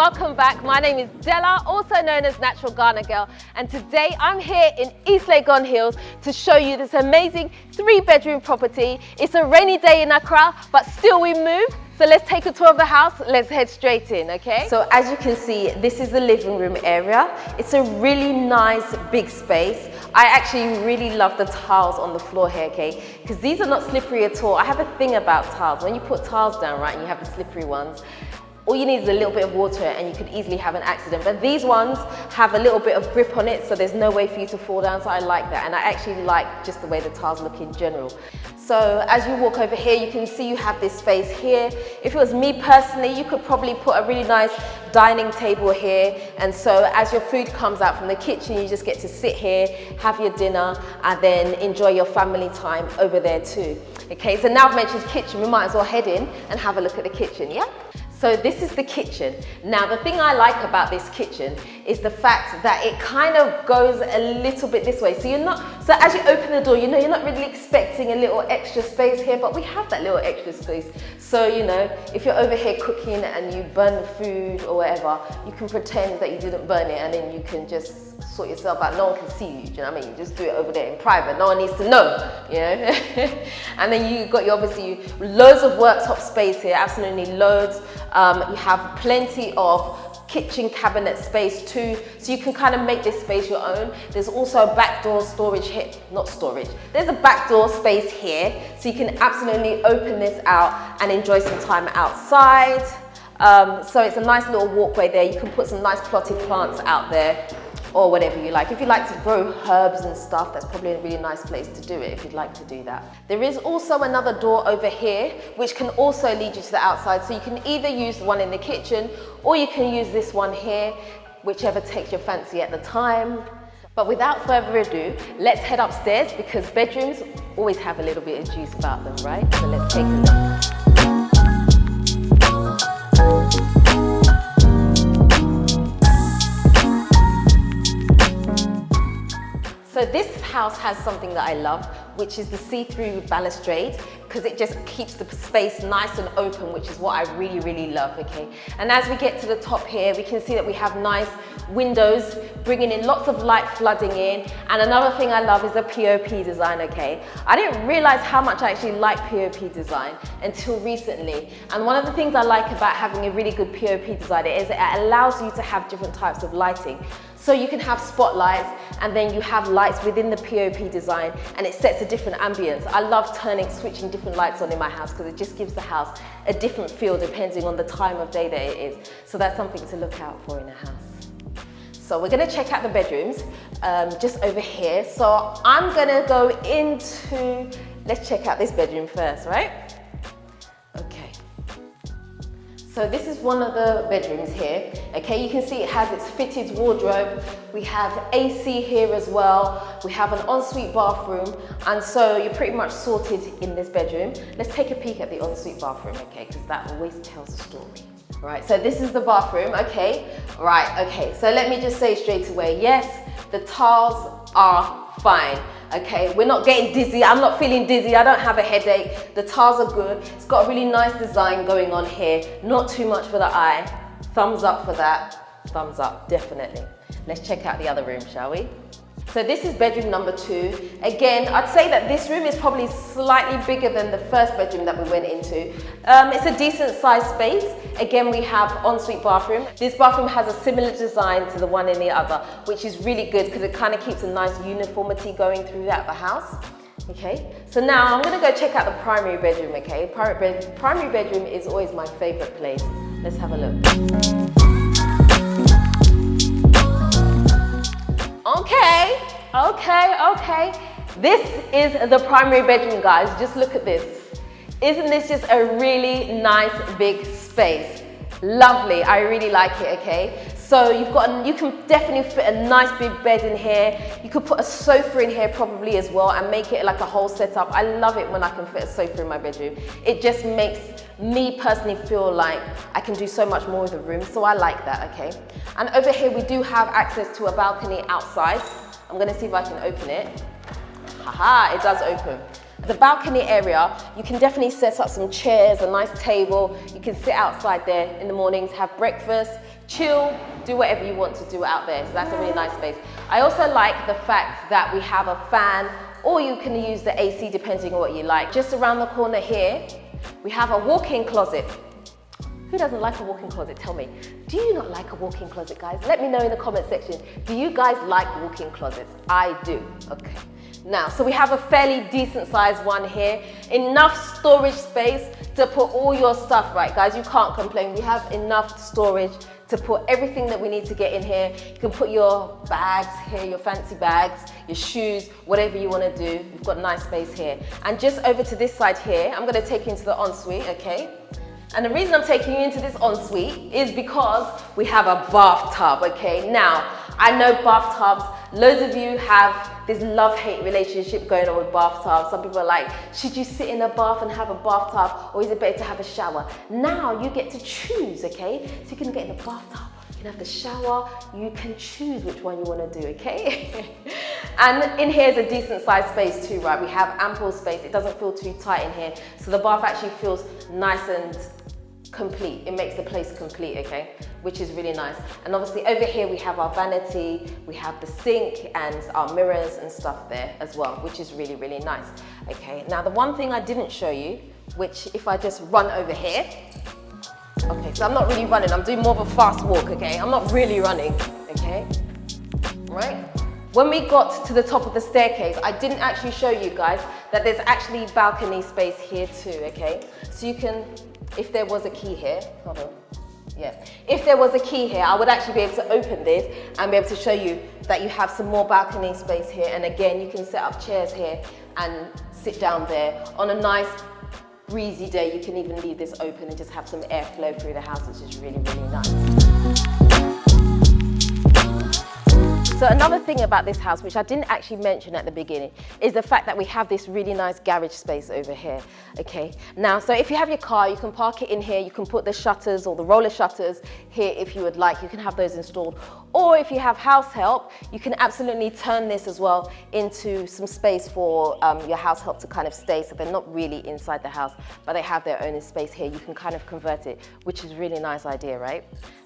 welcome back. My name is Dela, also known as Natural Ghana Girl, and today I'm here in East Legon Hills to show you this amazing 3-bedroom property. It's a rainy day in Accra, but still we move. So let's take a tour of the house. Let's head straight in, okay? So as you can see, this is the living room area. It's a really nice big space. I actually really love the tiles on the floor here, okay? Because these are not slippery at all. I have a thing about tiles. When you put tiles down, right, and you have the slippery ones, all you need is a little bit of water and you could easily have an accident. But these ones have a little bit of grip on it, so there's no way for you to fall down, so I like that. And I actually like just the way the tiles look in general. So as you walk over here, you can see you have this space here. If it was me personally, you could probably put a really nice dining table here. And so as your food comes out from the kitchen, you just get to sit here, have your dinner, and then enjoy your family time over there too. Okay, so now I've mentioned kitchen, we might as well head in and have a look at the kitchen, yeah? So this is the kitchen. Now the thing I like about this kitchen is the fact that it kind of goes a little bit this way. So as you open the door, you're not really expecting a little extra space here, but we have that little extra space. So if you're over here cooking and you burn the food or whatever, you can pretend that you didn't burn it and then you can just sort yourself out. No one can see you, do you know what I mean? You just do it over there in private. No one needs to know, And then you got obviously loads of worktop space here, absolutely loads. You have plenty of kitchen cabinet space too, so you can kind of make this space your own. There's also a backdoor storage here, not storage, there's a backdoor space here, so you can absolutely open this out and enjoy some time outside. So it's a nice little walkway there. You can put some nice potted plants out there, or whatever you like. If you like to grow herbs and stuff, that's probably a really nice place to do it if you'd like to do that. There is also another door over here which can also lead you to the outside, so you can either use the one in the kitchen or you can use this one here, whichever takes your fancy at the time. But without further ado, let's head upstairs because bedrooms always have a little bit of juice about them, right? So let's take a look. So this house has something that I love, which is the see-through balustrade, because it just keeps the space nice and open, which is what I really, really love, okay? And as we get to the top here, we can see that we have nice windows, bringing in lots of light flooding in. And another thing I love is the POP design, okay? I didn't realize how much I actually like POP design until recently. And one of the things I like about having a really good POP design is it allows you to have different types of lighting. So you can have spotlights and then you have lights within the POP design and it sets a different ambience. I love switching different lights on in my house because it just gives the house a different feel depending on the time of day that it is. So that's something to look out for in a house. So we're gonna check out the bedrooms just over here. So I'm gonna go into, let's check out this bedroom first, right? Okay. So this is one of the bedrooms here. Okay, you can see it has its fitted wardrobe. We have AC here as well. We have an ensuite bathroom. And so you're pretty much sorted in this bedroom. Let's take a peek at the ensuite bathroom, okay, because that always tells a story. Right, so this is the bathroom, okay? Right, okay, so let me just say straight away, yes, the tiles are fine. Okay, we're not getting dizzy. I'm not feeling dizzy. I don't have a headache. The tiles are good. It's got a really nice design going on here. Not too much for the eye. Thumbs up for that. Thumbs up, definitely. Let's check out the other room, shall we? So this is bedroom number 2. Again, I'd say that this room is probably slightly bigger than the first bedroom that we went into. It's a decent sized space. Again, we have ensuite bathroom. This bathroom has a similar design to the one in the other, which is really good because it kind of keeps a nice uniformity going throughout the house. Okay, so now I'm gonna go check out the primary bedroom, okay? Primary bedroom is always my favorite place. Let's have a look. Okay. This is the primary bedroom, guys. Just look at this. Isn't this just a really nice big space? Lovely, I really like it, okay? So you can definitely fit a nice big bed in here. You could put a sofa in here probably as well and make it like a whole setup. I love it when I can fit a sofa in my bedroom. It just makes me personally feel like I can do so much more with the room, so I like that, okay? And over here we do have access to a balcony outside. I'm gonna see if I can open it. Haha, it does open. The balcony area, you can definitely set up some chairs, a nice table. You can sit outside there in the mornings, have breakfast, chill, do whatever you want to do out there. So that's a really nice space. I also like the fact that we have a fan, or you can use the AC depending on what you like. Just around the corner here, we have a walk-in closet. Who doesn't like a walk-in closet? Tell me. Do you not like a walk-in closet, guys? Let me know in the comment section. Do you guys like walk-in closets? I do. Okay. Now, so we have a fairly decent sized one here. Enough storage space to put all your stuff, right, guys? You can't complain. We have enough storage to put everything that we need to get in here. You can put your bags here, your fancy bags, your shoes, whatever you want to do. We've got nice space here. And just over to this side here, I'm going to take you into the ensuite, okay? And the reason I'm taking you into this ensuite is because we have a bathtub, okay? Now, I know bathtubs, loads of you have this love-hate relationship going on with bathtubs. Some people are like, should you sit in a bath and have a bathtub, or is it better to have a shower? Now you get to choose, okay? So you can get in the bathtub, you can have the shower, you can choose which one you want to do, okay? And in here is a decent sized space too, right? We have ample space. It doesn't feel too tight in here. So the bath actually feels nice and complete. It makes the place complete, okay? Which is really nice. And obviously over here we have our vanity, we have the sink and our mirrors and stuff there as well, which is really, really nice. Okay, now the one thing I didn't show you, which if I just run over here, okay, so I'm not really running, I'm doing more of a fast walk, okay? I'm not really running, okay? Right? When we got to the top of the staircase, I didn't actually show you guys that there's actually balcony space here too, okay? So you can, if there was a key here, hold on, yeah. If there was a key here, I would actually be able to open this and be able to show you that you have some more balcony space here. And again, you can set up chairs here and sit down there. On a nice breezy day, you can even leave this open and just have some airflow through the house, which is really, really nice. So another thing about this house, which I didn't actually mention at the beginning, is the fact that we have this really nice garage space over here, okay? Now, so if you have your car, you can park it in here, you can put the shutters or the roller shutters here if you would like, you can have those installed. Or if you have house help, you can absolutely turn this as well into some space for your house help to kind of stay, so they're not really inside the house, but they have their own space here. You can kind of convert it, which is a really nice idea, right?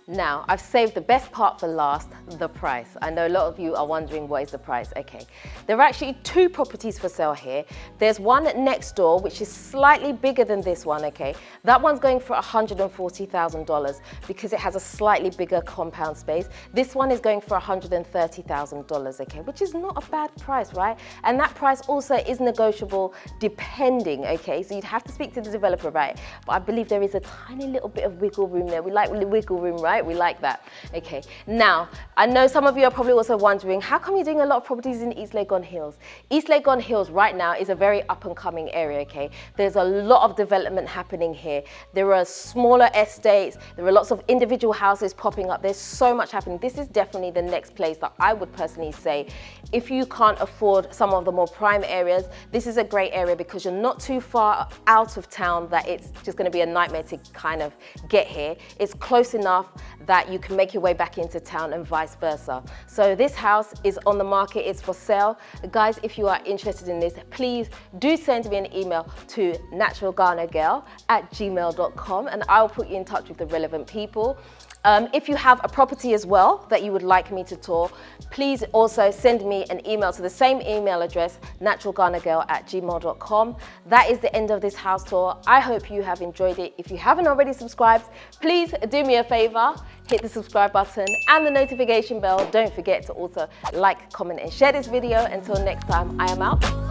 Now, I've saved the best part for last, the price. I know a lot of you are wondering what is the price. Okay, there are actually two properties for sale here. There's one next door, which is slightly bigger than this one, okay? That one's going for $140,000 because it has a slightly bigger compound space. This one is going for $130,000, okay? Which is not a bad price, right? And that price also is negotiable depending, okay? So you'd have to speak to the developer about it, but I believe there is a tiny little bit of wiggle room there. We like wiggle room, right? We like that. Okay, now, I know some of you are probably also wondering, how come you're doing a lot of properties in East Legon Hills? East Legon Hills right now is a very up and coming area, okay? There's a lot of development happening here. There are smaller estates, there are lots of individual houses popping up. There's so much happening. This is definitely the next place that I would personally say, if you can't afford some of the more prime areas, this is a great area because you're not too far out of town that it's just going to be a nightmare to kind of get here. It's close enough that you can make your way back into town and vice versa. So this house is on the market, it's for sale. Guys, if you are interested in this, please do send me an email to naturalghanagirl@gmail.com and I'll put you in touch with the relevant people. If you have a property as well that you would like me to tour, please also send me an email to the same email address, naturalghanagirl@gmail.com. That is the end of this house tour. I hope you have enjoyed it. If you haven't already subscribed, please do me a favor, hit the subscribe button and the notification bell. Don't forget to also like, comment and share this video. Until next time, I am out.